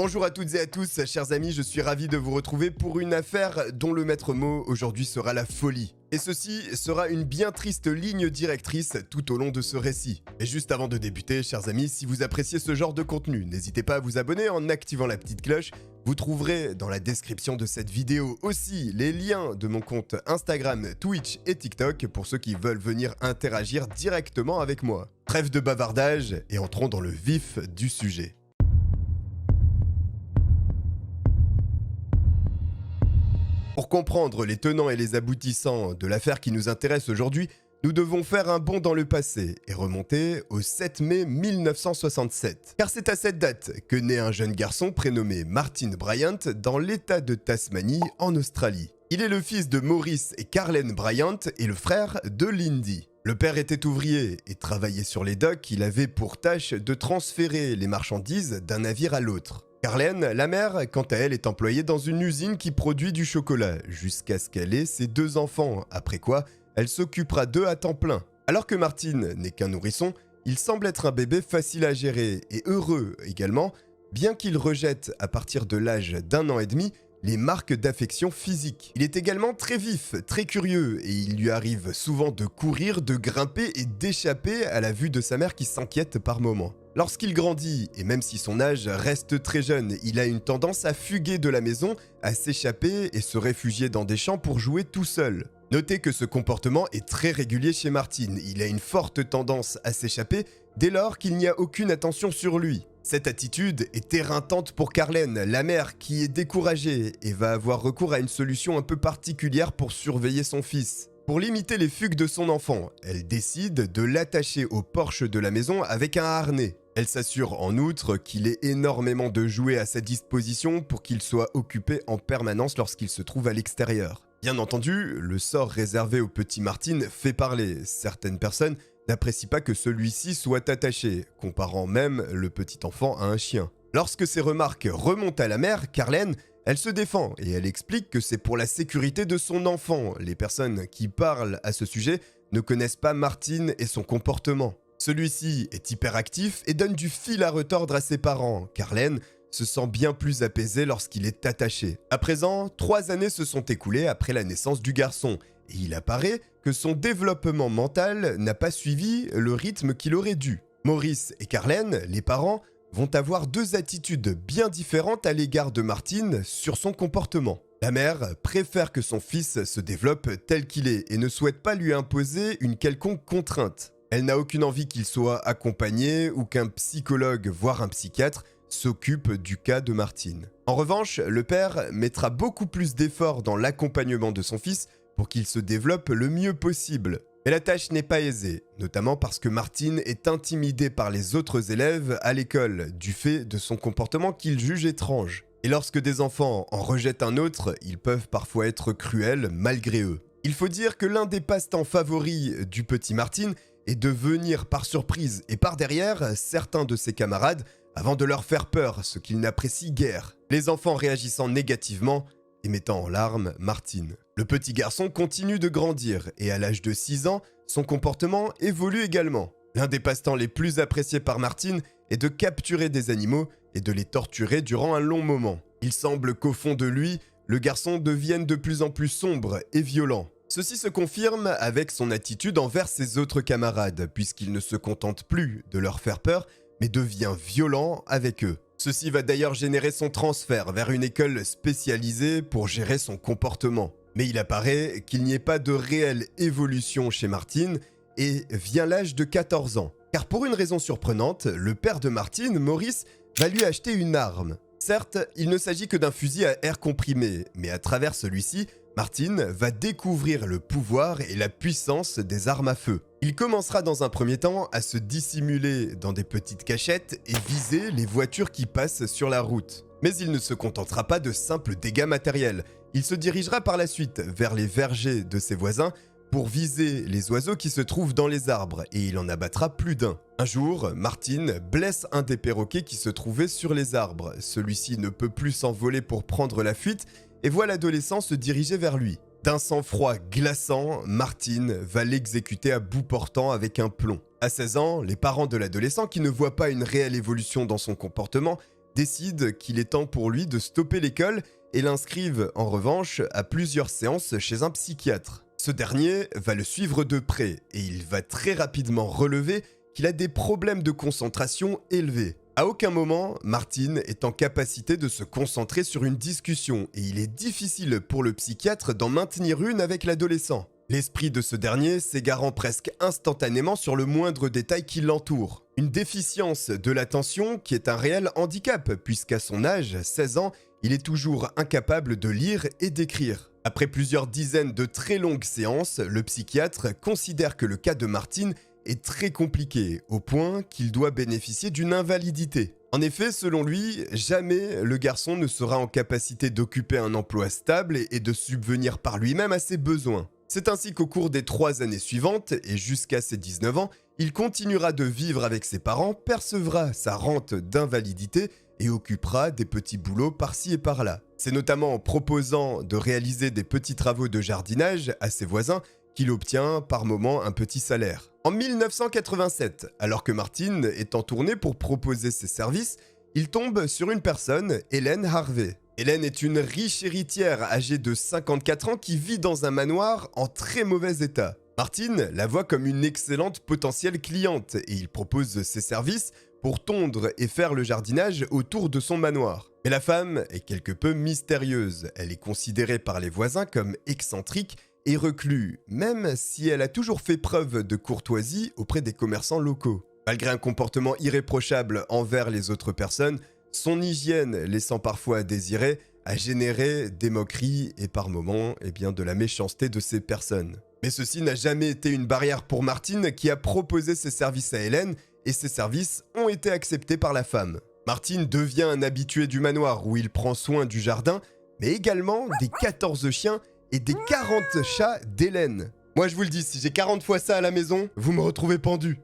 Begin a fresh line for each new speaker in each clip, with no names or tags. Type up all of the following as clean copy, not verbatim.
Bonjour à toutes et à tous, chers amis, je suis ravi de vous retrouver pour une affaire dont le maître mot aujourd'hui sera la folie. Et ceci sera une bien triste ligne directrice tout au long de ce récit. Et juste avant de débuter, chers amis, si vous appréciez ce genre de contenu, n'hésitez pas à vous abonner en activant la petite cloche. Vous trouverez dans la description de cette vidéo aussi les liens de mon compte Instagram, Twitch et TikTok pour ceux qui veulent venir interagir directement avec moi. Trêve de bavardage et entrons dans le vif du sujet. Pour comprendre les tenants et les aboutissants de l'affaire qui nous intéresse aujourd'hui, nous devons faire un bond dans le passé et remonter au 7 mai 1967. Car c'est à cette date que naît un jeune garçon prénommé Martin Bryant dans l'état de Tasmanie en Australie. Il est le fils de Maurice et Carlen Bryant et le frère de Lindy. Le père était ouvrier et travaillait sur les docks. Il avait pour tâche de transférer les marchandises d'un navire à l'autre. Carlen, la mère, quant à elle, est employée dans une usine qui produit du chocolat, jusqu'à ce qu'elle ait ses 2 enfants, après quoi elle s'occupera d'eux à temps plein. Alors que Martin n'est qu'un nourrisson, il semble être un bébé facile à gérer et heureux également, bien qu'il rejette à partir de l'âge d'1 an et demi les marques d'affection physique. Il est également très vif, très curieux, et il lui arrive souvent de courir, de grimper et d'échapper à la vue de sa mère qui s'inquiète par moments. Lorsqu'il grandit, et même si son âge reste très jeune, il a une tendance à fuguer de la maison, à s'échapper et se réfugier dans des champs pour jouer tout seul. Notez que ce comportement est très régulier chez Martin. Il a une forte tendance à s'échapper dès lors qu'il n'y a aucune attention sur lui. Cette attitude est éreintante pour Carlen, la mère qui est découragée et va avoir recours à une solution un peu particulière pour surveiller son fils. Pour limiter les fugues de son enfant, elle décide de l'attacher au porche de la maison avec un harnais. Elle s'assure en outre qu'il ait énormément de jouets à sa disposition pour qu'il soit occupé en permanence lorsqu'il se trouve à l'extérieur. Bien entendu, le sort réservé au petit Martin fait parler. Certaines personnes n'apprécient pas que celui-ci soit attaché, comparant même le petit enfant à un chien. Lorsque ces remarques remontent à la mère, Carlen, elle se défend et elle explique que c'est pour la sécurité de son enfant. Les personnes qui parlent à ce sujet ne connaissent pas Martin et son comportement. Celui-ci est hyperactif et donne du fil à retordre à ses parents. Carlen se sent bien plus apaisé lorsqu'il est attaché. À présent, 3 années se sont écoulées après la naissance du garçon et il apparaît que son développement mental n'a pas suivi le rythme qu'il aurait dû. Maurice et Carlen, les parents, vont avoir 2 attitudes bien différentes à l'égard de Martin sur son comportement. La mère préfère que son fils se développe tel qu'il est et ne souhaite pas lui imposer une quelconque contrainte. Elle n'a aucune envie qu'il soit accompagné ou qu'un psychologue, voire un psychiatre, s'occupe du cas de Martin. En revanche, le père mettra beaucoup plus d'efforts dans l'accompagnement de son fils pour qu'il se développe le mieux possible. Mais la tâche n'est pas aisée, notamment parce que Martin est intimidé par les autres élèves à l'école, du fait de son comportement qu'il juge étrange. Et lorsque des enfants en rejettent un autre, ils peuvent parfois être cruels malgré eux. Il faut dire que l'un des passe-temps favoris du petit Martin est de venir par surprise et par derrière certains de ses camarades avant de leur faire peur, ce qu'il n'apprécie guère. Les enfants réagissant négativement et mettant en larmes Martin. Le petit garçon continue de grandir et à l'âge de 6 ans, son comportement évolue également. L'un des passe-temps les plus appréciés par Martin est de capturer des animaux et de les torturer durant un long moment. Il semble qu'au fond de lui, le garçon devienne de plus en plus sombre et violent. Ceci se confirme avec son attitude envers ses autres camarades, puisqu'il ne se contente plus de leur faire peur, mais devient violent avec eux. Ceci va d'ailleurs générer son transfert vers une école spécialisée pour gérer son comportement. Mais il apparaît qu'il n'y ait pas de réelle évolution chez Martin et vient l'âge de 14 ans. Car pour une raison surprenante, le père de Martin, Maurice, va lui acheter une arme. Certes, il ne s'agit que d'un fusil à air comprimé, mais à travers celui-ci, Martin va découvrir le pouvoir et la puissance des armes à feu. Il commencera dans un premier temps à se dissimuler dans des petites cachettes et viser les voitures qui passent sur la route. Mais il ne se contentera pas de simples dégâts matériels. Il se dirigera par la suite vers les vergers de ses voisins pour viser les oiseaux qui se trouvent dans les arbres et il en abattra plus d'un. Un jour, Martin blesse un des perroquets qui se trouvait sur les arbres. Celui-ci ne peut plus s'envoler pour prendre la fuite et voit l'adolescent se diriger vers lui. D'un sang-froid glaçant, Martin va l'exécuter à bout portant avec un plomb. À 16 ans, les parents de l'adolescent, qui ne voient pas une réelle évolution dans son comportement, décide qu'il est temps pour lui de stopper l'école et l'inscrivent en revanche à plusieurs séances chez un psychiatre. Ce dernier va le suivre de près et il va très rapidement relever qu'il a des problèmes de concentration élevés. À aucun moment, Martin est en capacité de se concentrer sur une discussion et il est difficile pour le psychiatre d'en maintenir une avec l'adolescent. L'esprit de ce dernier s'égarant presque instantanément sur le moindre détail qui l'entoure. Une déficience de l'attention qui est un réel handicap puisqu'à son âge, 16 ans, il est toujours incapable de lire et d'écrire. Après plusieurs dizaines de très longues séances, le psychiatre considère que le cas de Martin est très compliqué, au point qu'il doit bénéficier d'une invalidité. En effet, selon lui, jamais le garçon ne sera en capacité d'occuper un emploi stable et de subvenir par lui-même à ses besoins. C'est ainsi qu'au cours des 3 années suivantes, et jusqu'à ses 19 ans, il continuera de vivre avec ses parents, percevra sa rente d'invalidité et occupera des petits boulots par-ci et par-là. C'est notamment en proposant de réaliser des petits travaux de jardinage à ses voisins qu'il obtient par moment un petit salaire. En 1987, alors que Martin est en tournée pour proposer ses services, il tombe sur une personne, Helen Harvey. Helen est une riche héritière âgée de 54 ans qui vit dans un manoir en très mauvais état. Martin la voit comme une excellente potentielle cliente et il propose ses services pour tondre et faire le jardinage autour de son manoir. Mais la femme est quelque peu mystérieuse. Elle est considérée par les voisins comme excentrique et reclus, même si elle a toujours fait preuve de courtoisie auprès des commerçants locaux. Malgré un comportement irréprochable envers les autres personnes, son hygiène laissant parfois à désirer, a généré des moqueries et par moments de la méchanceté de ces personnes. Mais ceci n'a jamais été une barrière pour Martin qui a proposé ses services à Hélène et ces services ont été acceptés par la femme. Martin devient un habitué du manoir où il prend soin du jardin, mais également des 14 chiens et des 40 chats d'Hélène. Moi je vous le dis, si j'ai 40 fois ça à la maison, vous me retrouvez pendu.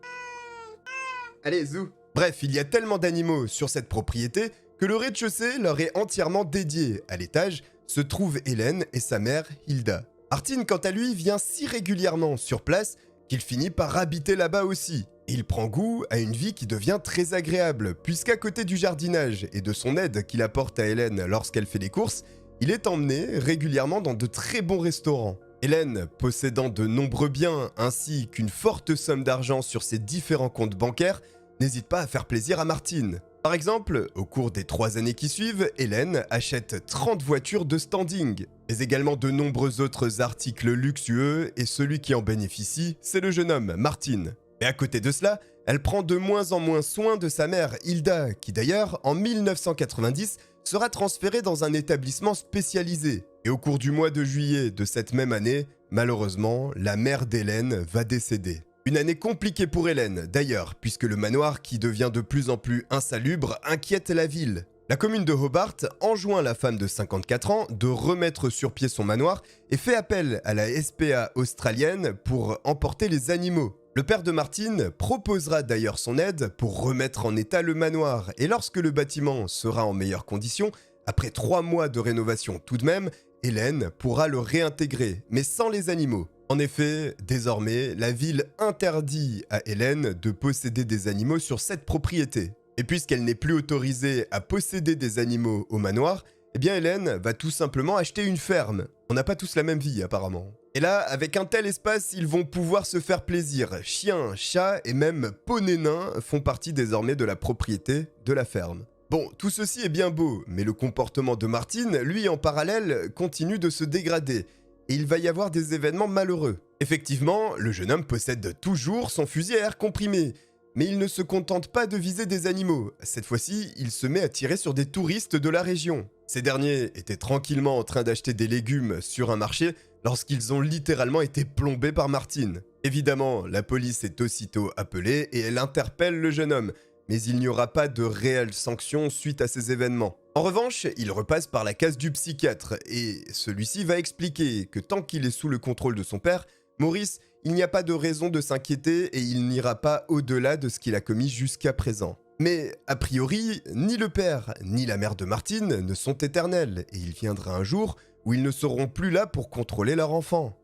Allez, zou. Bref, il y a tellement d'animaux sur cette propriété que le rez-de-chaussée leur est entièrement dédié. À l'étage se trouvent Hélène et sa mère Hilda. Martin, quant à lui, vient si régulièrement sur place qu'il finit par habiter là-bas aussi. Il prend goût à une vie qui devient très agréable, puisqu'à côté du jardinage et de son aide qu'il apporte à Hélène lorsqu'elle fait les courses, il est emmené régulièrement dans de très bons restaurants. Hélène, possédant de nombreux biens ainsi qu'une forte somme d'argent sur ses différents comptes bancaires, n'hésite pas à faire plaisir à Martin. Par exemple, au cours des 3 années qui suivent, Hélène achète 30 voitures de standing, mais également de nombreux autres articles luxueux et celui qui en bénéficie, c'est le jeune homme, Martin. Et à côté de cela, elle prend de moins en moins soin de sa mère, Hilda, qui d'ailleurs, en 1990, sera transférée dans un établissement spécialisé. Et au cours du mois de juillet de cette même année, malheureusement, la mère d'Hélène va décéder. Une année compliquée pour Hélène, d'ailleurs, puisque le manoir, qui devient de plus en plus insalubre, inquiète la ville. La commune de Hobart enjoint la femme de 54 ans de remettre sur pied son manoir et fait appel à la SPA australienne pour emporter les animaux. Le père de Martin proposera d'ailleurs son aide pour remettre en état le manoir et lorsque le bâtiment sera en meilleures conditions, après 3 mois de rénovation tout de même, Hélène pourra le réintégrer, mais sans les animaux. En effet, désormais, la ville interdit à Hélène de posséder des animaux sur cette propriété. Et puisqu'elle n'est plus autorisée à posséder des animaux au manoir, eh bien Hélène va tout simplement acheter une ferme. On n'a pas tous la même vie apparemment. Et là, avec un tel espace, ils vont pouvoir se faire plaisir. Chiens, chats et même poneys nains font partie désormais de la propriété de la ferme. Bon, tout ceci est bien beau, mais le comportement de Martin, lui en parallèle, continue de se dégrader. Et il va y avoir des événements malheureux. Effectivement, le jeune homme possède toujours son fusil à air comprimé. Mais il ne se contente pas de viser des animaux. Cette fois-ci, il se met à tirer sur des touristes de la région. Ces derniers étaient tranquillement en train d'acheter des légumes sur un marché lorsqu'ils ont littéralement été plombés par Martin. Évidemment, la police est aussitôt appelée et elle interpelle le jeune homme. Mais il n'y aura pas de réelles sanctions suite à ces événements. En revanche, il repasse par la case du psychiatre et celui-ci va expliquer que tant qu'il est sous le contrôle de son père, Maurice, il n'y a pas de raison de s'inquiéter et il n'ira pas au-delà de ce qu'il a commis jusqu'à présent. Mais a priori, ni le père ni la mère de Martin ne sont éternels et il viendra un jour où ils ne seront plus là pour contrôler leur enfant.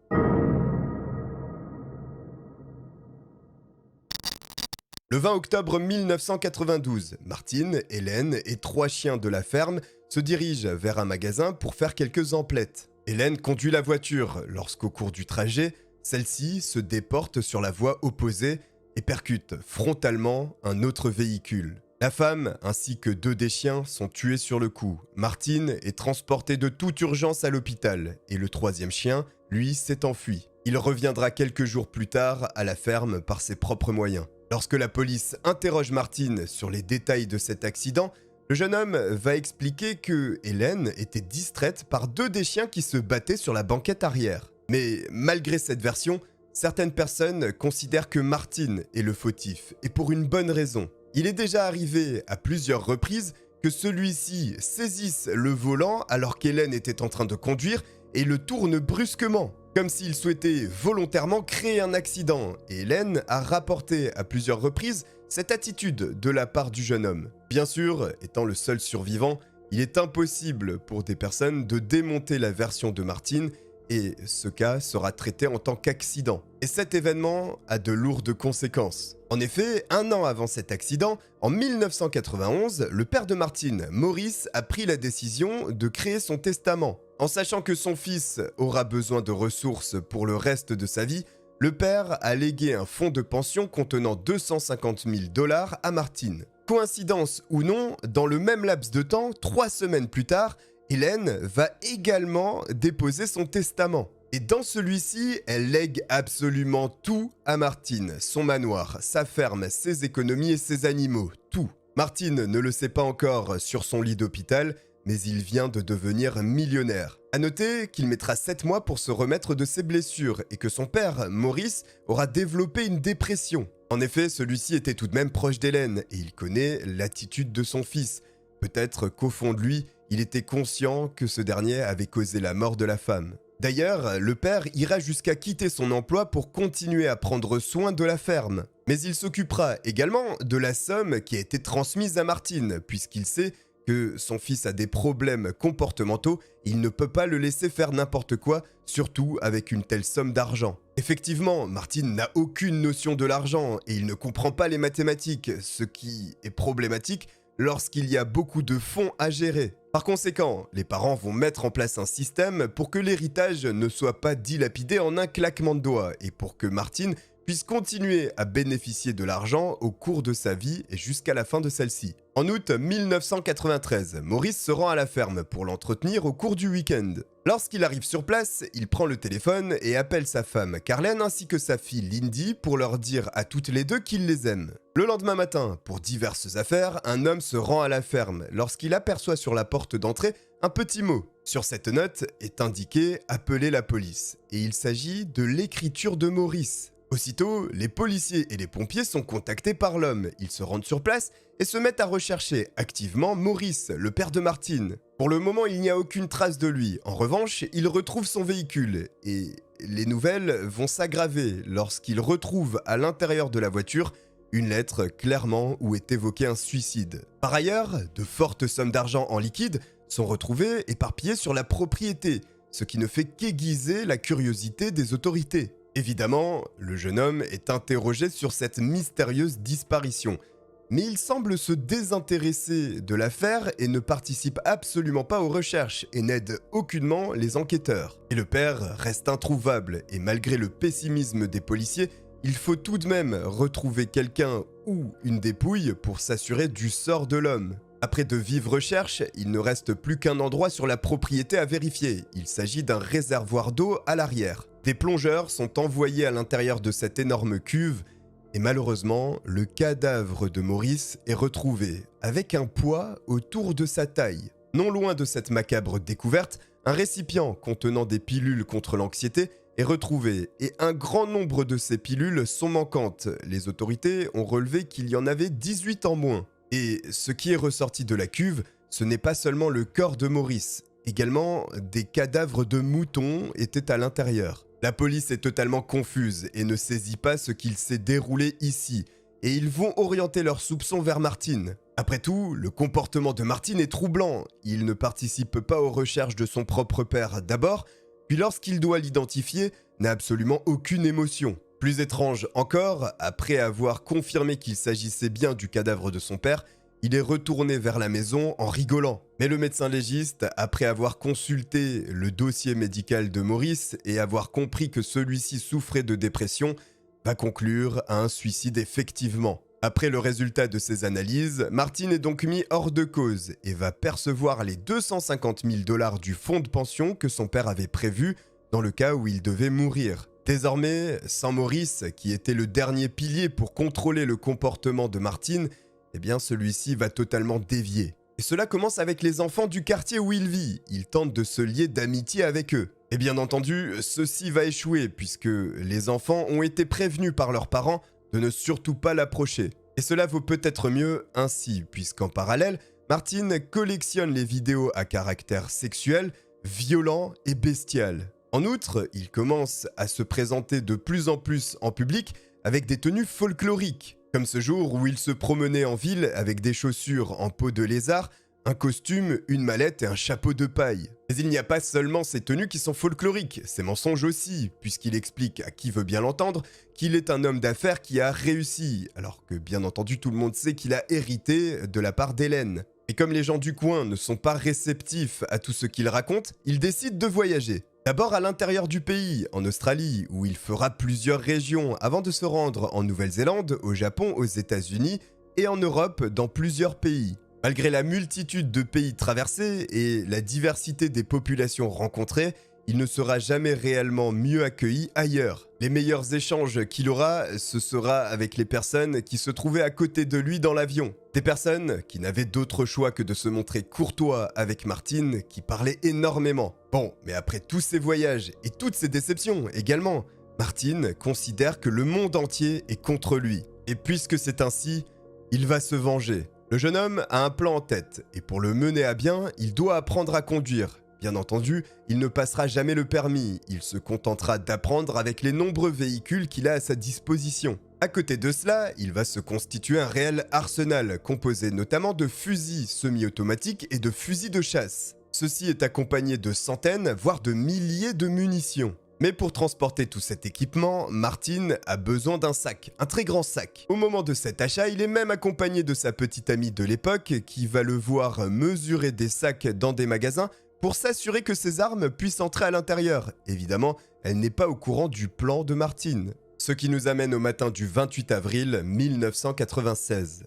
Le 20 octobre 1992, Martine, Hélène et 3 chiens de la ferme se dirigent vers un magasin pour faire quelques emplettes. Hélène conduit la voiture lorsqu'au cours du trajet, celle-ci se déporte sur la voie opposée et percute frontalement un autre véhicule. La femme ainsi que 2 des chiens sont tués sur le coup. Martine est transportée de toute urgence à l'hôpital et le 3e chien, lui, s'est enfui. Il reviendra quelques jours plus tard à la ferme par ses propres moyens. Lorsque la police interroge Martine sur les détails de cet accident, le jeune homme va expliquer que Hélène était distraite par 2 des chiens qui se battaient sur la banquette arrière. Mais malgré cette version, certaines personnes considèrent que Martine est le fautif, et pour une bonne raison. Il est déjà arrivé à plusieurs reprises que celui-ci saisisse le volant alors qu'Hélène était en train de conduire et le tourne brusquement, comme s'il souhaitait volontairement créer un accident, et Hélène a rapporté à plusieurs reprises cette attitude de la part du jeune homme. Bien sûr, étant le seul survivant, il est impossible pour des personnes de démonter la version de Martine et ce cas sera traité en tant qu'accident. Et cet événement a de lourdes conséquences. En effet, 1 an avant cet accident, en 1991, le père de Martine, Maurice, a pris la décision de créer son testament. En sachant que son fils aura besoin de ressources pour le reste de sa vie, le père a légué un fonds de pension contenant 250 000 $ à Martine. Coïncidence ou non, dans le même laps de temps, 3 semaines plus tard, Hélène va également déposer son testament. Et dans celui-ci, elle lègue absolument tout à Martine. Son manoir, sa ferme, ses économies et ses animaux, tout. Martine ne le sait pas encore sur son lit d'hôpital, mais il vient de devenir millionnaire. A noter qu'il mettra 7 mois pour se remettre de ses blessures et que son père, Maurice, aura développé une dépression. En effet, celui-ci était tout de même proche d'Hélène et il connaît l'attitude de son fils. Peut-être qu'au fond de lui, il était conscient que ce dernier avait causé la mort de la femme. D'ailleurs, le père ira jusqu'à quitter son emploi pour continuer à prendre soin de la ferme. Mais il s'occupera également de la somme qui a été transmise à Martine, puisqu'il sait que son fils a des problèmes comportementaux et il ne peut pas le laisser faire n'importe quoi, surtout avec une telle somme d'argent. Effectivement, Martine n'a aucune notion de l'argent et il ne comprend pas les mathématiques, ce qui est problématique lorsqu'il y a beaucoup de fonds à gérer. Par conséquent, les parents vont mettre en place un système pour que l'héritage ne soit pas dilapidé en un claquement de doigts et pour que Martine puisse continuer à bénéficier de l'argent au cours de sa vie et jusqu'à la fin de celle-ci. En août 1993, Maurice se rend à la ferme pour l'entretenir au cours du week-end. Lorsqu'il arrive sur place, il prend le téléphone et appelle sa femme Carlène ainsi que sa fille Lindy pour leur dire à toutes les deux qu'il les aime. Le lendemain matin, pour diverses affaires, un homme se rend à la ferme lorsqu'il aperçoit sur la porte d'entrée un petit mot. Sur cette note est indiqué « Appelez la police » et il s'agit de l'écriture de Maurice. Aussitôt, les policiers et les pompiers sont contactés par l'homme. Ils se rendent sur place et se mettent à rechercher activement Maurice, le père de Martine. Pour le moment, il n'y a aucune trace de lui. En revanche, il retrouve son véhicule et les nouvelles vont s'aggraver lorsqu'il retrouve à l'intérieur de la voiture une lettre clairement où est évoqué un suicide. Par ailleurs, de fortes sommes d'argent en liquide sont retrouvées éparpillées sur la propriété, ce qui ne fait qu'aiguiser la curiosité des autorités. Évidemment, le jeune homme est interrogé sur cette mystérieuse disparition, mais il semble se désintéresser de l'affaire et ne participe absolument pas aux recherches et n'aide aucunement les enquêteurs. Et le père reste introuvable et malgré le pessimisme des policiers, il faut tout de même retrouver quelqu'un ou une dépouille pour s'assurer du sort de l'homme. Après de vives recherches, il ne reste plus qu'un endroit sur la propriété à vérifier. Il s'agit d'un réservoir d'eau à l'arrière. Des plongeurs sont envoyés à l'intérieur de cette énorme cuve et malheureusement, le cadavre de Maurice est retrouvé avec un poids autour de sa taille. Non loin de cette macabre découverte, un récipient contenant des pilules contre l'anxiété est retrouvé et un grand nombre de ces pilules sont manquantes. Les autorités ont relevé qu'il y en avait 18 en moins. Et ce qui est ressorti de la cuve, ce n'est pas seulement le corps de Maurice. Également, des cadavres de moutons étaient à l'intérieur. La police est totalement confuse et ne saisit pas ce qu'il s'est déroulé ici, et ils vont orienter leurs soupçons vers Martine. Après tout, le comportement de Martine est troublant. Il ne participe pas aux recherches de son propre père d'abord, puis lorsqu'il doit l'identifier, n'a absolument aucune émotion. Plus étrange encore, après avoir confirmé qu'il s'agissait bien du cadavre de son père, il est retourné vers la maison en rigolant. Mais le médecin légiste, après avoir consulté le dossier médical de Maurice et avoir compris que celui-ci souffrait de dépression, va conclure à un suicide effectivement. Après le résultat de ces analyses, Martin est donc mis hors de cause et va percevoir les 250 000 $ du fonds de pension que son père avait prévu dans le cas où il devait mourir. Désormais, sans Maurice, qui était le dernier pilier pour contrôler le comportement de Martin, eh bien celui-ci va totalement dévier. Et cela commence avec les enfants du quartier où il vit. Il tente de se lier d'amitié avec eux. Et bien entendu, ceci va échouer puisque les enfants ont été prévenus par leurs parents de ne surtout pas l'approcher. Et cela vaut peut-être mieux ainsi, puisqu'en parallèle, Martin collectionne les vidéos à caractère sexuel, violent et bestial. En outre, il commence à se présenter de plus en plus en public avec des tenues folkloriques, comme ce jour où il se promenait en ville avec des chaussures en peau de lézard, un costume, une mallette et un chapeau de paille. Mais il n'y a pas seulement ces tenues qui sont folkloriques, ces mensonges aussi, puisqu'il explique à qui veut bien l'entendre qu'il est un homme d'affaires qui a réussi, alors que bien entendu tout le monde sait qu'il a hérité de la part d'Hélène. Et comme les gens du coin ne sont pas réceptifs à tout ce qu'il raconte, il décide de voyager. D'abord à l'intérieur du pays, en Australie, où il fera plusieurs régions avant de se rendre en Nouvelle-Zélande, au Japon, aux États-Unis et en Europe dans plusieurs pays. Malgré la multitude de pays traversés et la diversité des populations rencontrées, il ne sera jamais réellement mieux accueilli ailleurs. Les meilleurs échanges qu'il aura, ce sera avec les personnes qui se trouvaient à côté de lui dans l'avion. Des personnes qui n'avaient d'autre choix que de se montrer courtois avec Martin, qui parlait énormément. Bon, mais après tous ces voyages et toutes ces déceptions également, Martin considère que le monde entier est contre lui. Et puisque c'est ainsi, il va se venger. Le jeune homme a un plan en tête, et pour le mener à bien, il doit apprendre à conduire. Bien entendu, il ne passera jamais le permis, il se contentera d'apprendre avec les nombreux véhicules qu'il a à sa disposition. À côté de cela, il va se constituer un réel arsenal, composé notamment de fusils semi-automatiques et de fusils de chasse. Ceci est accompagné de centaines, voire de milliers de munitions. Mais pour transporter tout cet équipement, Martin a besoin d'un sac, un très grand sac. Au moment de cet achat, il est même accompagné de sa petite amie de l'époque qui va le voir mesurer des sacs dans des magasins pour s'assurer que ses armes puissent entrer à l'intérieur. Évidemment, elle n'est pas au courant du plan de Martin. Ce qui nous amène au matin du 28 avril 1996.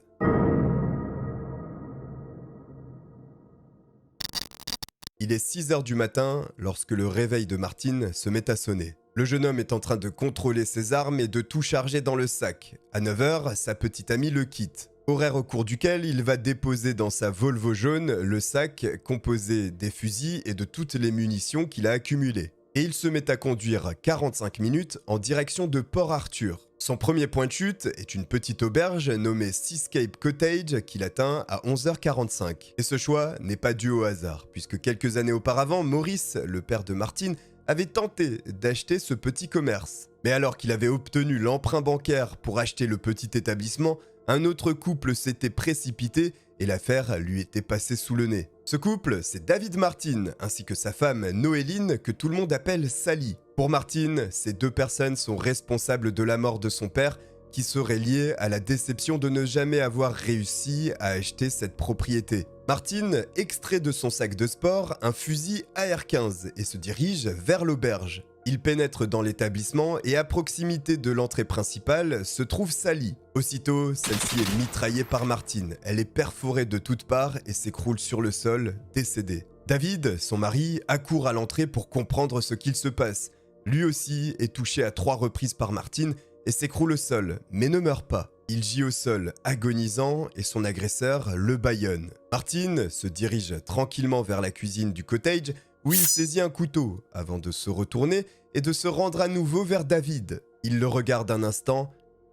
Il est 6 h du matin lorsque le réveil de Martin se met à sonner. Le jeune homme est en train de contrôler ses armes et de tout charger dans le sac. À 9 h, sa petite amie le quitte. Horaire au cours duquel il va déposer dans sa Volvo jaune le sac composé des fusils et de toutes les munitions qu'il a accumulées. Et il se met à conduire 45 minutes en direction de Port Arthur. Son premier point de chute est une petite auberge nommée Seascape Cottage qu'il atteint à 11 h 45. Et ce choix n'est pas dû au hasard, puisque quelques années auparavant, Maurice, le père de Martin, avait tenté d'acheter ce petit commerce. Mais alors qu'il avait obtenu l'emprunt bancaire pour acheter le petit établissement, un autre couple s'était précipité et l'affaire lui était passée sous le nez. Ce couple, c'est David Martin ainsi que sa femme Noéline que tout le monde appelle Sally. Pour Martin, ces deux personnes sont responsables de la mort de son père qui serait liée à la déception de ne jamais avoir réussi à acheter cette propriété. Martin extrait de son sac de sport un fusil AR-15 et se dirige vers l'auberge. Il pénètre dans l'établissement et à proximité de l'entrée principale se trouve Sally. Aussitôt, celle-ci est mitraillée par Martin. Elle est perforée de toutes parts et s'écroule sur le sol, décédée. David, son mari, accourt à l'entrée pour comprendre ce qu'il se passe. Lui aussi est touché à 3 reprises par Martin et s'écroule au sol, mais ne meurt pas. Il gît au sol, agonisant, et son agresseur le bâillonne. Martin se dirige tranquillement vers la cuisine du cottage, où il saisit un couteau, avant de se retourner et de se rendre à nouveau vers David. Il le regarde un instant,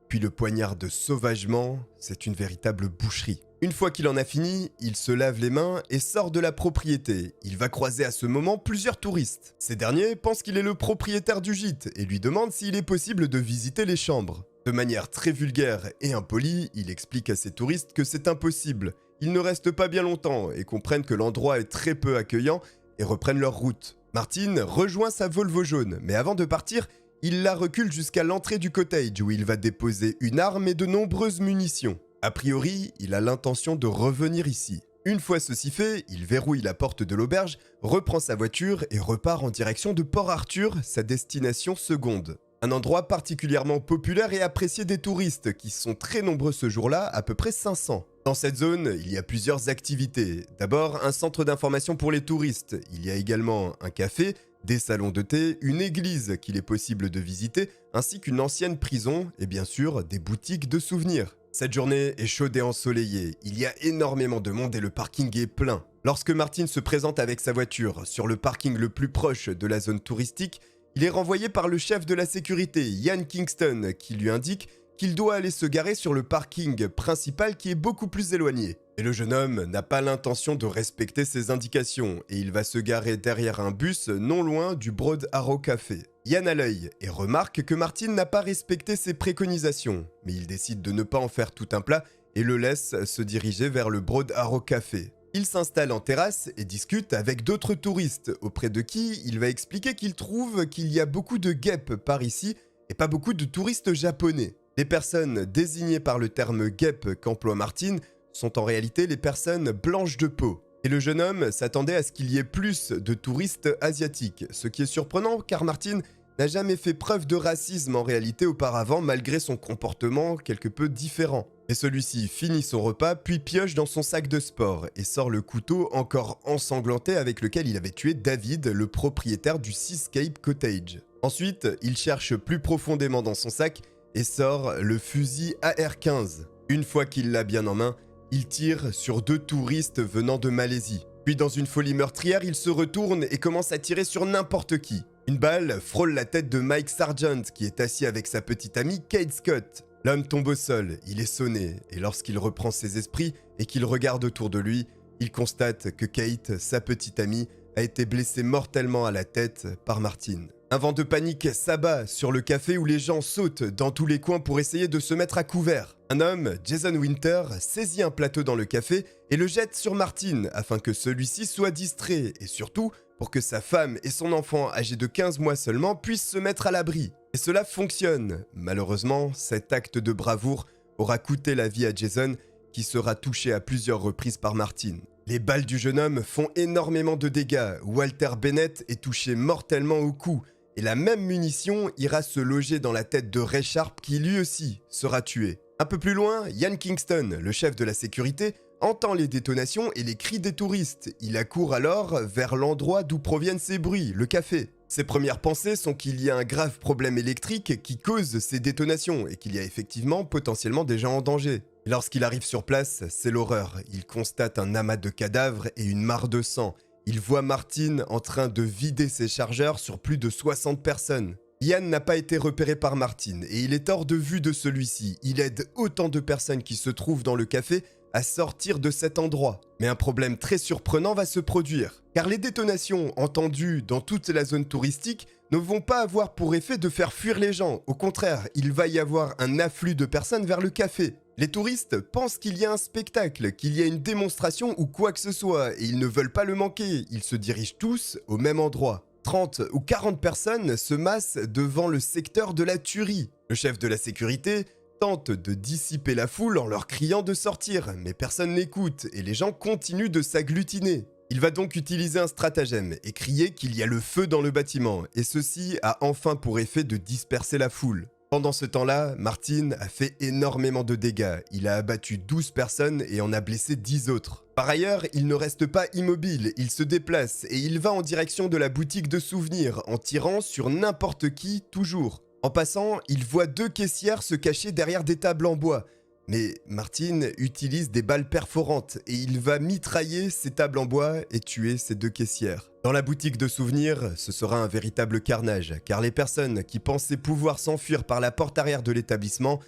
puis le poignarde sauvagement, c'est une véritable boucherie. Une fois qu'il en a fini, il se lave les mains et sort de la propriété. Il va croiser à ce moment plusieurs touristes. Ces derniers pensent qu'il est le propriétaire du gîte et lui demandent s'il est possible de visiter les chambres. De manière très vulgaire et impolie, il explique à ces touristes que c'est impossible. Ils ne restent pas bien longtemps et comprennent que l'endroit est très peu accueillant et reprennent leur route. Martin rejoint sa Volvo jaune, mais avant de partir, il la recule jusqu'à l'entrée du cottage où il va déposer une arme et de nombreuses munitions. A priori, il a l'intention de revenir ici. Une fois ceci fait, il verrouille la porte de l'auberge, reprend sa voiture et repart en direction de Port Arthur, sa destination seconde. Un endroit particulièrement populaire et apprécié des touristes qui sont très nombreux ce jour-là, à peu près 500. Dans cette zone, il y a plusieurs activités. D'abord, un centre d'information pour les touristes. Il y a également un café, des salons de thé, une église qu'il est possible de visiter, ainsi qu'une ancienne prison et bien sûr des boutiques de souvenirs. Cette journée est chaude et ensoleillée, il y a énormément de monde et le parking est plein. Lorsque Martin se présente avec sa voiture sur le parking le plus proche de la zone touristique, il est renvoyé par le chef de la sécurité, Ian Kingston, qui lui indique qu'il doit aller se garer sur le parking principal qui est beaucoup plus éloigné. Et le jeune homme n'a pas l'intention de respecter ses indications et il va se garer derrière un bus non loin du Broad Arrow Café. Ian a l'œil et remarque que Martin n'a pas respecté ses préconisations, mais il décide de ne pas en faire tout un plat et le laisse se diriger vers le Broad Arrow Café. Il s'installe en terrasse et discute avec d'autres touristes, auprès de qui il va expliquer qu'il trouve qu'il y a beaucoup de guêpes par ici et pas beaucoup de touristes japonais. Les personnes désignées par le terme guêpe qu'emploie Martin sont en réalité les personnes blanches de peau. Et le jeune homme s'attendait à ce qu'il y ait plus de touristes asiatiques, ce qui est surprenant car Martin n'a jamais fait preuve de racisme en réalité auparavant malgré son comportement quelque peu différent. Et celui-ci finit son repas puis pioche dans son sac de sport et sort le couteau encore ensanglanté avec lequel il avait tué David, le propriétaire du Seascape Cottage. Ensuite, il cherche plus profondément dans son sac et sort le fusil AR-15. Une fois qu'il l'a bien en main, il tire sur 2 touristes venant de Malaisie. Puis dans une folie meurtrière, il se retourne et commence à tirer sur n'importe qui. Une balle frôle la tête de Mike Sargent qui est assis avec sa petite amie Kate Scott. L'homme tombe au sol, il est sonné, et lorsqu'il reprend ses esprits et qu'il regarde autour de lui, il constate que Kate, sa petite amie, a été blessée mortellement à la tête par Martin. Un vent de panique s'abat sur le café où les gens sautent dans tous les coins pour essayer de se mettre à couvert. Un homme, Jason Winter, saisit un plateau dans le café et le jette sur Martin afin que celui-ci soit distrait et surtout pour que sa femme et son enfant âgé de 15 mois seulement puissent se mettre à l'abri. Et cela fonctionne. Malheureusement, cet acte de bravoure aura coûté la vie à Jason qui sera touché à plusieurs reprises par Martin. Les balles du jeune homme font énormément de dégâts. Walter Bennett est touché mortellement au cou. Et la même munition ira se loger dans la tête de Ray Sharp qui lui aussi sera tué. Un peu plus loin, Ian Kingston, le chef de la sécurité, entend les détonations et les cris des touristes. Il accourt alors vers l'endroit d'où proviennent ces bruits, le café. Ses premières pensées sont qu'il y a un grave problème électrique qui cause ces détonations et qu'il y a effectivement potentiellement des gens en danger. Lorsqu'il arrive sur place, c'est l'horreur. Il constate un amas de cadavres et une mare de sang. Il voit Martin en train de vider ses chargeurs sur plus de 60 personnes. Ian n'a pas été repéré par Martin et il est hors de vue de celui-ci. Il aide autant de personnes qui se trouvent dans le café à sortir de cet endroit. Mais un problème très surprenant va se produire, car les détonations entendues dans toute la zone touristique ne vont pas avoir pour effet de faire fuir les gens. Au contraire, il va y avoir un afflux de personnes vers le café. Les touristes pensent qu'il y a un spectacle, qu'il y a une démonstration ou quoi que ce soit, et ils ne veulent pas le manquer. Ils se dirigent tous au même endroit. 30 ou 40 personnes se massent devant le secteur de la tuerie. Le chef de la sécurité tente de dissiper la foule en leur criant de sortir, mais personne n'écoute et les gens continuent de s'agglutiner. Il va donc utiliser un stratagème et crier qu'il y a le feu dans le bâtiment, et ceci a enfin pour effet de disperser la foule. Pendant ce temps-là, Martin a fait énormément de dégâts. Il a abattu 12 personnes et en a blessé 10 autres. Par ailleurs, il ne reste pas immobile, il se déplace et il va en direction de la boutique de souvenirs en tirant sur n'importe qui toujours. En passant, il voit 2 caissières se cacher derrière des tables en bois. Mais Martin utilise des balles perforantes et il va mitrailler ces tables en bois et tuer ces 2 caissières. Dans la boutique de souvenirs, ce sera un véritable carnage, car les personnes qui pensaient pouvoir s'enfuir par la porte arrière de l'établissement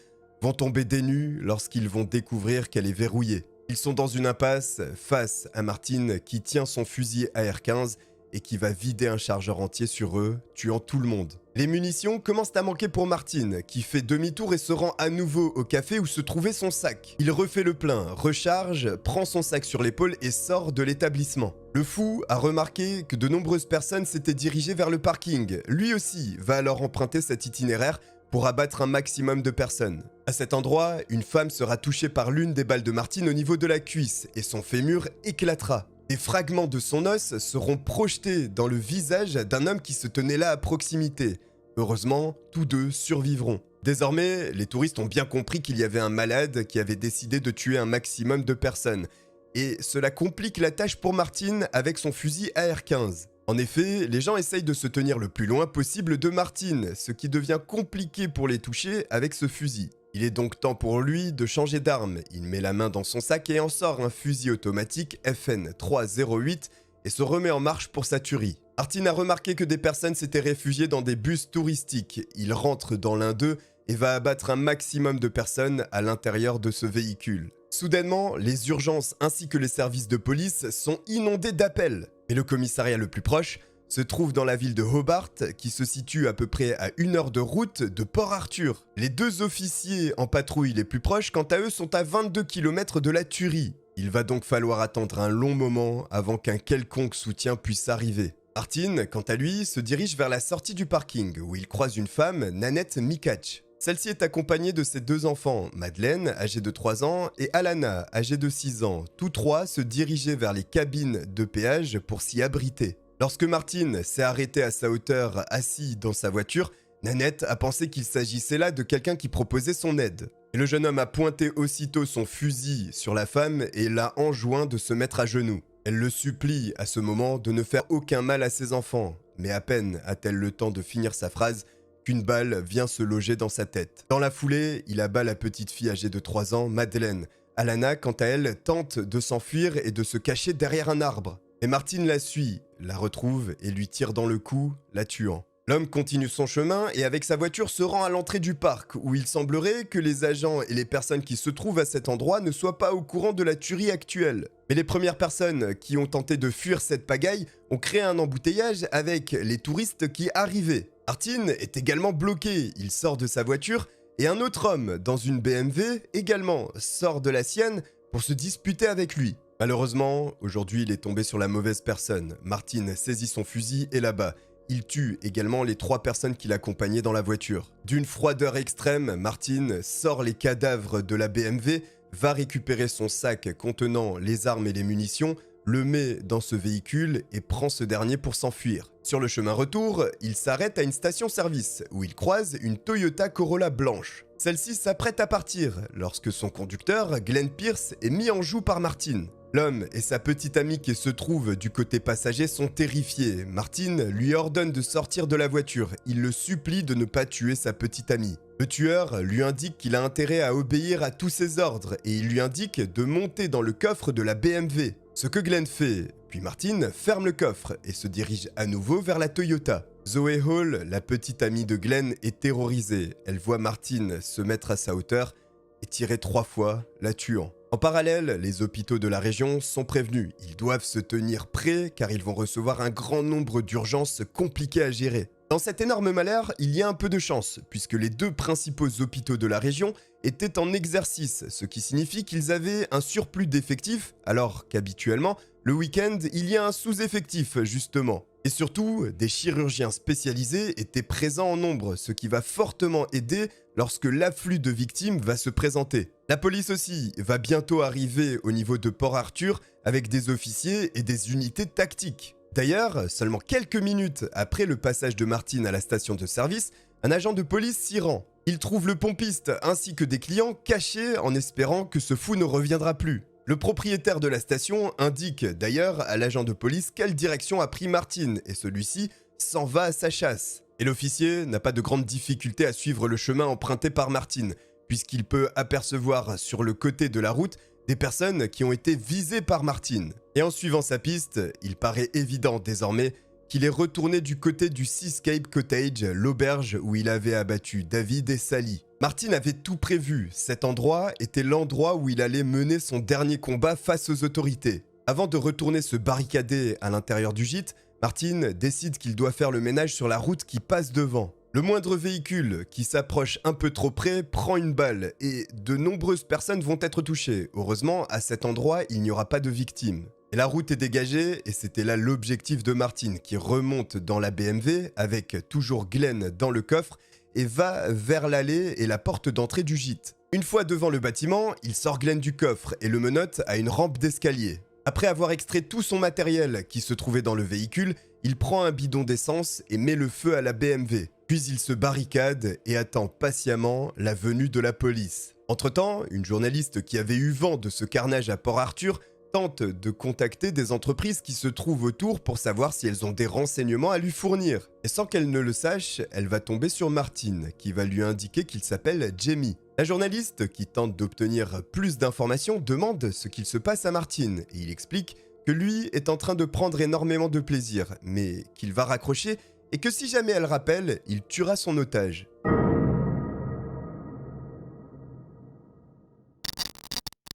vont tomber des nues lorsqu'ils vont découvrir qu'elle est verrouillée. Ils sont dans une impasse face à Martin qui tient son fusil AR-15 et qui va vider un chargeur entier sur eux, tuant tout le monde. Les munitions commencent à manquer pour Martin, qui fait demi-tour et se rend à nouveau au café où se trouvait son sac. Il refait le plein, recharge, prend son sac sur l'épaule et sort de l'établissement. Le fou a remarqué que de nombreuses personnes s'étaient dirigées vers le parking. Lui aussi va alors emprunter cet itinéraire pour abattre un maximum de personnes. À cet endroit, une femme sera touchée par l'une des balles de Martin au niveau de la cuisse et son fémur éclatera. Des fragments de son os seront projetés dans le visage d'un homme qui se tenait là à proximité. Heureusement, tous deux survivront. Désormais, les touristes ont bien compris qu'il y avait un malade qui avait décidé de tuer un maximum de personnes. Et cela complique la tâche pour Martin avec son fusil AR-15. En effet, les gens essayent de se tenir le plus loin possible de Martin, ce qui devient compliqué pour les toucher avec ce fusil. Il est donc temps pour lui de changer d'arme. Il met la main dans son sac et en sort un fusil automatique FN 308 et se remet en marche pour sa tuerie. Martin a remarqué que des personnes s'étaient réfugiées dans des bus touristiques. Il rentre dans l'un d'eux et va abattre un maximum de personnes à l'intérieur de ce véhicule. Soudainement, les urgences ainsi que les services de police sont inondés d'appels. Mais le commissariat le plus proche se trouve dans la ville de Hobart, qui se situe à peu près à 1 heure de route de Port Arthur. Les 2 officiers en patrouille les plus proches, quant à eux, sont à 22 km de la tuerie. Il va donc falloir attendre un long moment avant qu'un quelconque soutien puisse arriver. Martin, quant à lui, se dirige vers la sortie du parking, où il croise une femme, Nanette Mikach. Celle-ci est accompagnée de ses 2 enfants, Madeleine, âgée de 3 ans, et Alana, âgée de 6 ans. Tous 3 se dirigeaient vers les cabines de péage pour s'y abriter. Lorsque Martin s'est arrêté à sa hauteur, assis dans sa voiture, Nanette a pensé qu'il s'agissait là de quelqu'un qui proposait son aide. Et le jeune homme a pointé aussitôt son fusil sur la femme et l'a enjoint de se mettre à genoux. Elle le supplie à ce moment de ne faire aucun mal à ses enfants, mais à peine a-t-elle le temps de finir sa phrase qu'une balle vient se loger dans sa tête. Dans la foulée, il abat la petite fille âgée de 3 ans, Madeleine. Alana, quant à elle, tente de s'enfuir et de se cacher derrière un arbre. Et Martin la suit, la retrouve et lui tire dans le cou, la tuant. L'homme continue son chemin et avec sa voiture se rend à l'entrée du parc, où il semblerait que les agents et les personnes qui se trouvent à cet endroit ne soient pas au courant de la tuerie actuelle. Mais les premières personnes qui ont tenté de fuir cette pagaille ont créé un embouteillage avec les touristes qui arrivaient. Martin est également bloqué, il sort de sa voiture et un autre homme, dans une BMW, également sort de la sienne pour se disputer avec lui. Malheureusement, aujourd'hui il est tombé sur la mauvaise personne. Martin saisit son fusil et l'abat. Il tue également les 3 personnes qui l'accompagnaient dans la voiture. D'une froideur extrême, Martin sort les cadavres de la BMW, va récupérer son sac contenant les armes et les munitions, le met dans ce véhicule et prend ce dernier pour s'enfuir. Sur le chemin retour, il s'arrête à une station-service où il croise une Toyota Corolla blanche. Celle-ci s'apprête à partir lorsque son conducteur, Glenn Pierce, est mis en joue par Martin. L'homme et sa petite amie qui se trouvent du côté passager sont terrifiés. Martin lui ordonne de sortir de la voiture. Il le supplie de ne pas tuer sa petite amie. Le tueur lui indique qu'il a intérêt à obéir à tous ses ordres et il lui indique de monter dans le coffre de la BMW. Ce que Glenn fait, puis Martin ferme le coffre et se dirige à nouveau vers la Toyota. Zoé Hall, la petite amie de Glenn, est terrorisée. Elle voit Martin se mettre à sa hauteur et tirer 3 fois, la tuant. En parallèle, les hôpitaux de la région sont prévenus. Ils doivent se tenir prêts car ils vont recevoir un grand nombre d'urgences compliquées à gérer. Dans cet énorme malheur, il y a un peu de chance, puisque les 2 principaux hôpitaux de la région étaient en exercice, ce qui signifie qu'ils avaient un surplus d'effectifs, alors qu'habituellement, le week-end, il y a un sous-effectif, justement. Et surtout, des chirurgiens spécialisés étaient présents en nombre, ce qui va fortement aider lorsque l'afflux de victimes va se présenter. La police aussi va bientôt arriver au niveau de Port Arthur avec des officiers et des unités tactiques. D'ailleurs, seulement quelques minutes après le passage de Martin à la station de service, un agent de police s'y rend. Il trouve le pompiste ainsi que des clients cachés en espérant que ce fou ne reviendra plus. Le propriétaire de la station indique d'ailleurs à l'agent de police quelle direction a pris Martin et celui-ci s'en va à sa chasse. Et l'officier n'a pas de grande difficulté à suivre le chemin emprunté par Martin, puisqu'il peut apercevoir sur le côté de la route des personnes qui ont été visées par Martin. Et en suivant sa piste, il paraît évident désormais qu'il est retourné du côté du Seascape Cottage, l'auberge où il avait abattu David et Sally. Martin avait tout prévu, cet endroit était l'endroit où il allait mener son dernier combat face aux autorités. Avant de retourner se barricader à l'intérieur du gîte, Martin décide qu'il doit faire le ménage sur la route qui passe devant. Le moindre véhicule qui s'approche un peu trop près prend une balle et de nombreuses personnes vont être touchées. Heureusement, à cet endroit, il n'y aura pas de victimes. Et la route est dégagée et c'était là l'objectif de Martin qui remonte dans la BMW avec toujours Glenn dans le coffre et va vers l'allée et la porte d'entrée du gîte. Une fois devant le bâtiment, il sort Glenn du coffre et le menotte à une rampe d'escalier. Après avoir extrait tout son matériel qui se trouvait dans le véhicule, il prend un bidon d'essence et met le feu à la BMW. Puis il se barricade et attend patiemment la venue de la police. Entre-temps, une journaliste qui avait eu vent de ce carnage à Port-Arthur tente de contacter des entreprises qui se trouvent autour pour savoir si elles ont des renseignements à lui fournir. Et sans qu'elle ne le sache, elle va tomber sur Martin, qui va lui indiquer qu'il s'appelle Jamie. La journaliste, qui tente d'obtenir plus d'informations, demande ce qu'il se passe à Martin, et il explique que lui est en train de prendre énormément de plaisir, mais qu'il va raccrocher et que si jamais elle rappelle, il tuera son otage.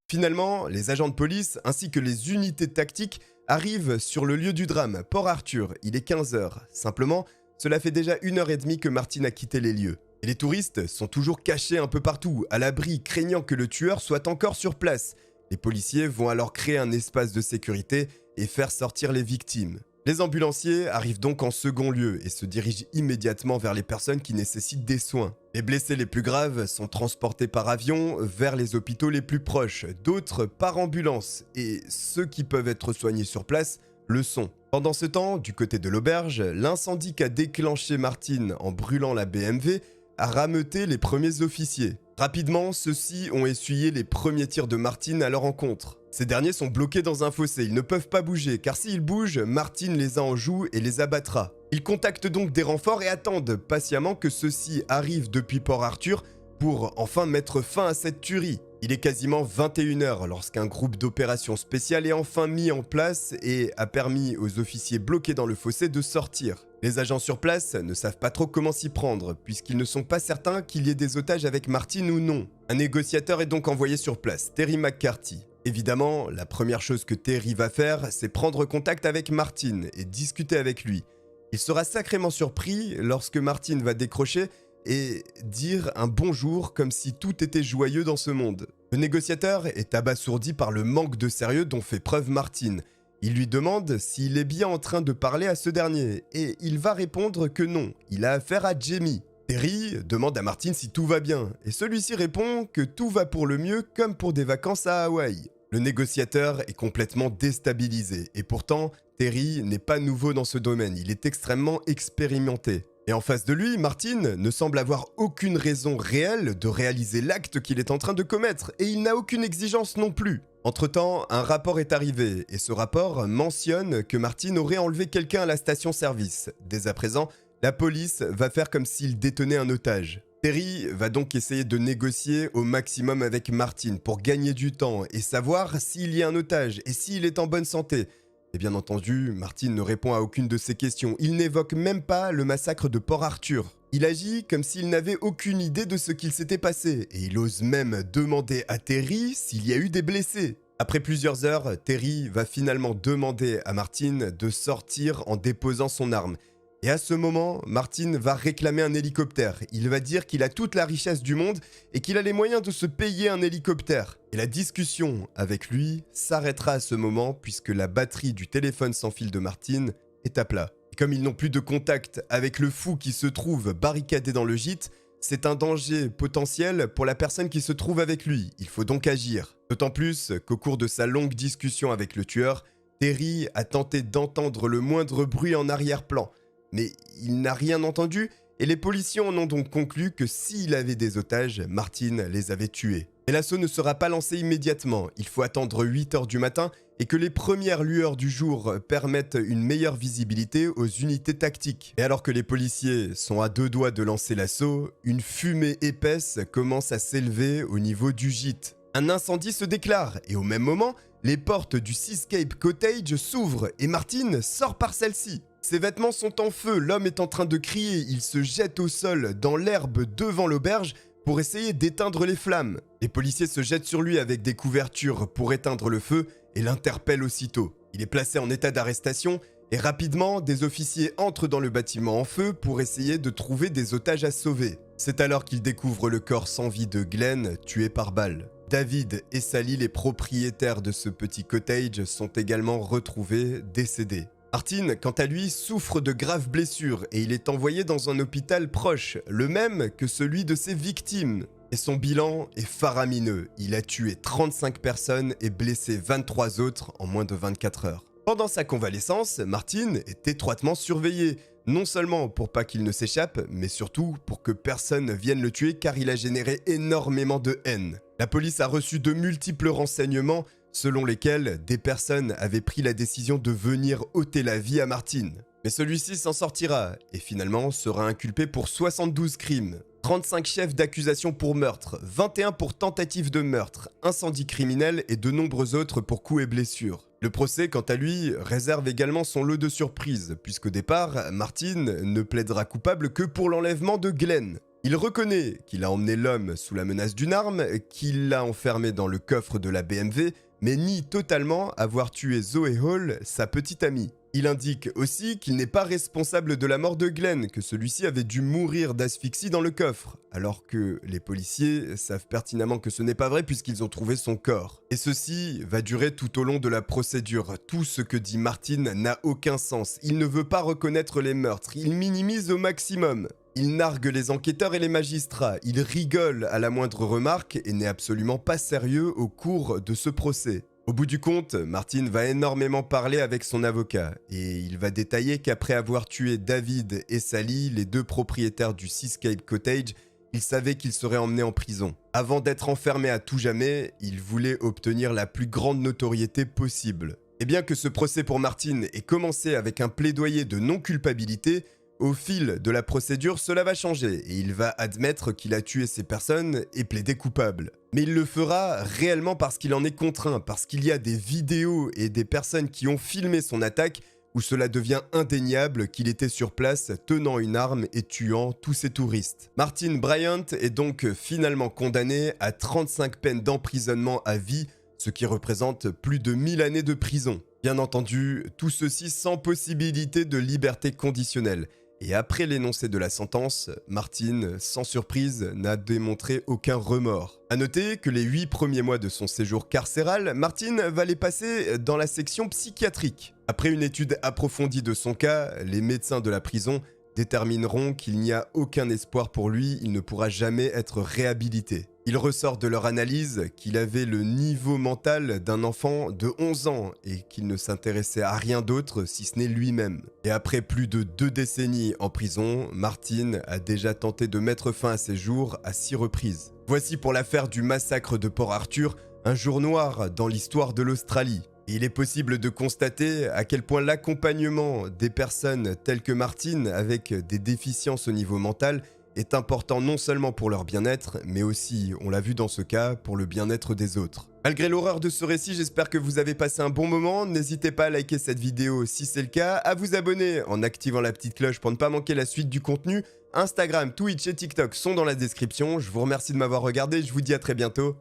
Finalement, les agents de police ainsi que les unités tactiques arrivent sur le lieu du drame, Port-Arthur. Il est 15h. Simplement, cela fait déjà 1h30 que Martin a quitté les lieux. Et les touristes sont toujours cachés un peu partout, à l'abri, craignant que le tueur soit encore sur place. Les policiers vont alors créer un espace de sécurité et faire sortir les victimes. Les ambulanciers arrivent donc en second lieu et se dirigent immédiatement vers les personnes qui nécessitent des soins. Les blessés les plus graves sont transportés par avion vers les hôpitaux les plus proches, d'autres par ambulance, et ceux qui peuvent être soignés sur place le sont. Pendant ce temps, du côté de l'auberge, l'incendie qu'a déclenché Martin en brûlant la BMW a rameuté les premiers officiers. Rapidement, ceux-ci ont essuyé les premiers tirs de Martin à leur encontre. Ces derniers sont bloqués dans un fossé, ils ne peuvent pas bouger, car s'ils bougent, Martin les a en joue et les abattra. Ils contactent donc des renforts et attendent patiemment que ceux-ci arrivent depuis Port-Arthur pour enfin mettre fin à cette tuerie. Il est quasiment 21h lorsqu'un groupe d'opérations spéciales est enfin mis en place et a permis aux officiers bloqués dans le fossé de sortir. Les agents sur place ne savent pas trop comment s'y prendre, puisqu'ils ne sont pas certains qu'il y ait des otages avec Martin ou non. Un négociateur est donc envoyé sur place, Terry McCarthy. Évidemment, la première chose que Terry va faire, c'est prendre contact avec Martin et discuter avec lui. Il sera sacrément surpris lorsque Martin va décrocher et dire un bonjour comme si tout était joyeux dans ce monde. Le négociateur est abasourdi par le manque de sérieux dont fait preuve Martin. Il lui demande s'il est bien en train de parler à ce dernier, et il va répondre que non, il a affaire à Jamie. Terry demande à Martin si tout va bien, et celui-ci répond que tout va pour le mieux comme pour des vacances à Hawaï. Le négociateur est complètement déstabilisé, et pourtant, Terry n'est pas nouveau dans ce domaine, il est extrêmement expérimenté. Et en face de lui, Martin ne semble avoir aucune raison réelle de réaliser l'acte qu'il est en train de commettre, et il n'a aucune exigence non plus. Entre-temps, un rapport est arrivé, et ce rapport mentionne que Martin aurait enlevé quelqu'un à la station-service. Dès à présent, la police va faire comme s'il détenait un otage. Terry va donc essayer de négocier au maximum avec Martin pour gagner du temps et savoir s'il y a un otage et s'il est en bonne santé. Et bien entendu, Martin ne répond à aucune de ces questions. Il n'évoque même pas le massacre de Port-Arthur. Il agit comme s'il n'avait aucune idée de ce qu'il s'était passé, et il ose même demander à Terry s'il y a eu des blessés. Après plusieurs heures, Terry va finalement demander à Martin de sortir en déposant son arme. Et à ce moment, Martin va réclamer un hélicoptère. Il va dire qu'il a toute la richesse du monde et qu'il a les moyens de se payer un hélicoptère. Et la discussion avec lui s'arrêtera à ce moment puisque la batterie du téléphone sans fil de Martin est à plat. Et comme ils n'ont plus de contact avec le fou qui se trouve barricadé dans le gîte, c'est un danger potentiel pour la personne qui se trouve avec lui. Il faut donc agir. D'autant plus qu'au cours de sa longue discussion avec le tueur, Terry a tenté d'entendre le moindre bruit en arrière-plan. Mais il n'a rien entendu et les policiers en ont donc conclu que s'il avait des otages, Martin les avait tués. Mais l'assaut ne sera pas lancé immédiatement, il faut attendre 8h du matin et que les premières lueurs du jour permettent une meilleure visibilité aux unités tactiques. Et alors que les policiers sont à 2 doigts de lancer l'assaut, une fumée épaisse commence à s'élever au niveau du gîte. Un incendie se déclare et au même moment, les portes du Seascape Cottage s'ouvrent et Martin sort par celle-ci. Ses vêtements sont en feu, l'homme est en train de crier, il se jette au sol dans l'herbe devant l'auberge pour essayer d'éteindre les flammes. Les policiers se jettent sur lui avec des couvertures pour éteindre le feu et l'interpellent aussitôt. Il est placé en état d'arrestation Et rapidement, des officiers entrent dans le bâtiment en feu pour essayer de trouver des otages à sauver. C'est alors qu'ils découvrent le corps sans vie de Glenn, tué par balle. David et Sally, les propriétaires de ce petit cottage, sont également retrouvés décédés. Martin, quant à lui, souffre de graves blessures et il est envoyé dans un hôpital proche, le même que celui de ses victimes. Et son bilan est faramineux. Il a tué 35 personnes et blessé 23 autres en moins de 24 heures. Pendant sa convalescence, Martin est étroitement surveillé, non seulement pour pas qu'il ne s'échappe, mais surtout pour que personne ne vienne le tuer car il a généré énormément de haine. La police a reçu de multiples renseignements selon lesquels des personnes avaient pris la décision de venir ôter la vie à Martin. Mais celui-ci s'en sortira et finalement sera inculpé pour 72 crimes. 35 chefs d'accusation pour meurtre, 21 pour tentative de meurtre, incendie criminel et de nombreux autres pour coups et blessures. Le procès, quant à lui, réserve également son lot de surprises, puisqu'au départ, Martin ne plaidera coupable que pour l'enlèvement de Glenn. Il reconnaît qu'il a emmené l'homme sous la menace d'une arme, qu'il l'a enfermé dans le coffre de la BMW, mais nie totalement avoir tué Zoé Hall, sa petite amie. Il indique aussi qu'il n'est pas responsable de la mort de Glenn, que celui-ci avait dû mourir d'asphyxie dans le coffre, alors que les policiers savent pertinemment que ce n'est pas vrai puisqu'ils ont trouvé son corps. Et ceci va durer tout au long de la procédure. Tout ce que dit Martin n'a aucun sens. Il ne veut pas reconnaître les meurtres, il minimise au maximum. Il nargue les enquêteurs et les magistrats, il rigole à la moindre remarque et n'est absolument pas sérieux au cours de ce procès. Au bout du compte, Martin va énormément parler avec son avocat et il va détailler qu'après avoir tué David et Sally, les deux propriétaires du Seascape Cottage, il savait qu'il serait emmené en prison. Avant d'être enfermé à tout jamais, il voulait obtenir la plus grande notoriété possible. Et bien que ce procès pour Martin ait commencé avec un plaidoyer de non-culpabilité, au fil de la procédure, cela va changer et il va admettre qu'il a tué ces personnes et plaider coupable. Mais il le fera réellement parce qu'il en est contraint, parce qu'il y a des vidéos et des personnes qui ont filmé son attaque où cela devient indéniable qu'il était sur place tenant une arme et tuant tous ces touristes. Martin Bryant est donc finalement condamné à 35 peines d'emprisonnement à vie, ce qui représente plus de 1000 années de prison. Bien entendu, tout ceci sans possibilité de liberté conditionnelle. Et après l'énoncé de la sentence, Martin, sans surprise, n'a démontré aucun remords. A noter que les 8 premiers mois de son séjour carcéral, Martin va les passer dans la section psychiatrique. Après une étude approfondie de son cas, les médecins de la prison détermineront qu'il n'y a aucun espoir pour lui, il ne pourra jamais être réhabilité. Il ressort de leur analyse qu'il avait le niveau mental d'un enfant de 11 ans et qu'il ne s'intéressait à rien d'autre si ce n'est lui-même. Et après plus de 2 décennies en prison, Martin a déjà tenté de mettre fin à ses jours à 6 reprises. Voici pour l'affaire du massacre de Port Arthur, un jour noir dans l'histoire de l'Australie. Et il est possible de constater à quel point l'accompagnement des personnes telles que Martin avec des déficiences au niveau mental est important non seulement pour leur bien-être, mais aussi, on l'a vu dans ce cas, pour le bien-être des autres. Malgré l'horreur de ce récit, j'espère que vous avez passé un bon moment. N'hésitez pas à liker cette vidéo si c'est le cas, à vous abonner en activant la petite cloche pour ne pas manquer la suite du contenu. Instagram, Twitch et TikTok sont dans la description. Je vous remercie de m'avoir regardé, je vous dis à très bientôt.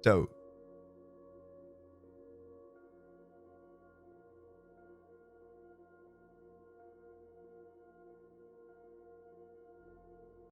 Ciao.